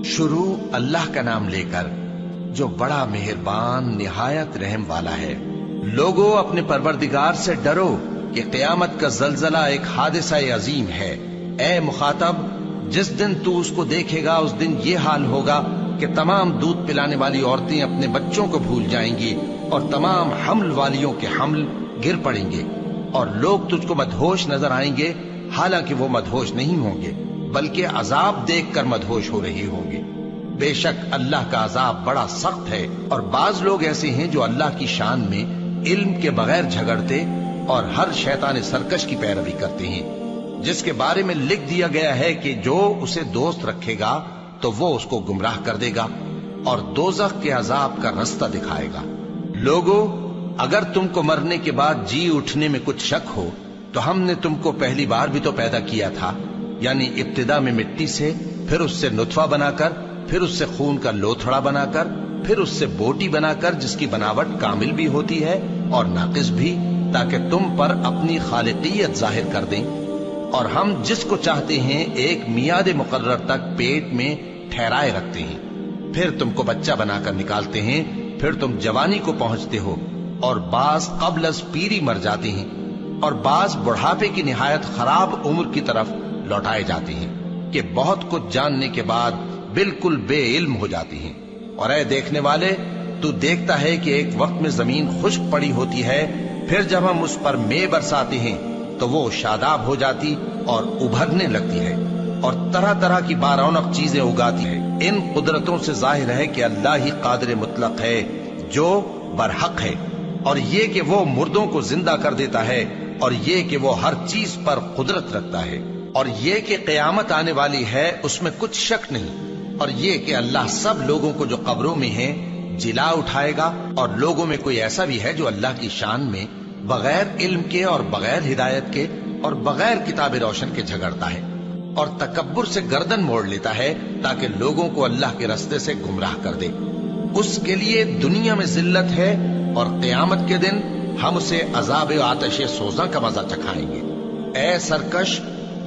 شروع اللہ کا نام لے کر جو بڑا مہربان نہایت رحم والا ہے۔ لوگوں اپنے پروردگار سے ڈرو کہ قیامت کا زلزلہ ایک حادثہ عظیم ہے۔ اے مخاطب، جس دن تو اس کو دیکھے گا اس دن یہ حال ہوگا کہ تمام دودھ پلانے والی عورتیں اپنے بچوں کو بھول جائیں گی اور تمام حمل والیوں کے حمل گر پڑیں گے، اور لوگ تجھ کو مدہوش نظر آئیں گے، حالانکہ وہ مدہوش نہیں ہوں گے بلکہ عذاب دیکھ کر مدہوش ہو رہی ہوں گے۔ بے شک اللہ کا عذاب بڑا سخت ہے، اور بعض لوگ ایسے ہیں جو اللہ کی شان میں علم کے بغیر جھگڑتے اور ہر شیطان سرکش کی پیروی کرتے ہیں، جس کے بارے میں لکھ دیا گیا ہے کہ جو اسے دوست رکھے گا تو وہ اس کو گمراہ کر دے گا اور دوزخ کے عذاب کا رستہ دکھائے گا۔ لوگوں، اگر تم کو مرنے کے بعد جی اٹھنے میں کچھ شک ہو تو ہم نے تم کو پہلی بار بھی تو پیدا کیا تھا، یعنی ابتدا میں مٹی سے، پھر اس سے نطفہ بنا کر، پھر اس سے خون کا لوتھڑا بنا کر، پھر اس سے بوٹی بنا کر جس کی بناوٹ کامل بھی ہوتی ہے اور ناقص بھی، تاکہ تم پر اپنی خالقیت ظاہر کر دیں۔ اور ہم جس کو چاہتے ہیں ایک میعاد مقرر تک پیٹ میں ٹھہرائے رکھتے ہیں، پھر تم کو بچہ بنا کر نکالتے ہیں، پھر تم جوانی کو پہنچتے ہو، اور بعض قبل از پیری مر جاتے ہیں، اور بعض بڑھاپے کی نہایت خراب عمر کی طرف لوٹائے جاتے ہیں کہ بہت کچھ جاننے کے بعد بالکل بے علم ہو جاتی ہیں۔ اور اے دیکھنے والے، تو دیکھتا ہے کہ ایک وقت میں زمین خشک پڑی ہوتی ہے، پھر جب ہم اس پر مے برساتے ہیں تو وہ شاداب ہو جاتی اور ابھرنے لگتی ہے اور طرح طرح کی بارونق چیزیں اگاتی ہے۔ ان قدرتوں سے ظاہر ہے کہ اللہ ہی قادر مطلق ہے جو برحق ہے، اور یہ کہ وہ مردوں کو زندہ کر دیتا ہے، اور یہ کہ وہ ہر چیز پر قدرت رکھتا ہے، اور یہ کہ قیامت آنے والی ہے اس میں کچھ شک نہیں، اور یہ کہ اللہ سب لوگوں کو جو قبروں میں ہیں جلا اٹھائے گا، اور لوگوں میں کوئی ایسا بھی ہے جو اللہ کی شان میں بغیر علم کے اور بغیر ہدایت کے اور بغیر کتاب روشن کے جھگڑتا ہے اور تکبر سے گردن موڑ لیتا ہے تاکہ لوگوں کو اللہ کے رستے سے گمراہ کر دے۔ اس کے لیے دنیا میں ذلت ہے، اور قیامت کے دن ہم اسے عذاب آتش سوزاں کا مزہ چکھائیں گے۔ اے سرکش،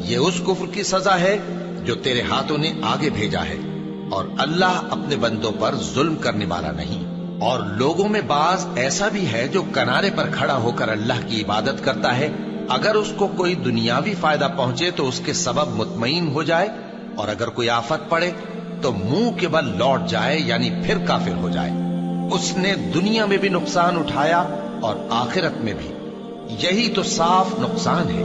یہ اس کفر کی سزا ہے جو تیرے ہاتھوں نے آگے بھیجا ہے، اور اللہ اپنے بندوں پر ظلم کرنے والا نہیں۔ اور لوگوں میں بعض ایسا بھی ہے جو کنارے پر کھڑا ہو کر اللہ کی عبادت کرتا ہے، اگر اس کو کوئی دنیاوی فائدہ پہنچے تو اس کے سبب مطمئن ہو جائے، اور اگر کوئی آفت پڑے تو منہ کے بل لوٹ جائے، یعنی پھر کافر ہو جائے۔ اس نے دنیا میں بھی نقصان اٹھایا اور آخرت میں بھی، یہی تو صاف نقصان ہے۔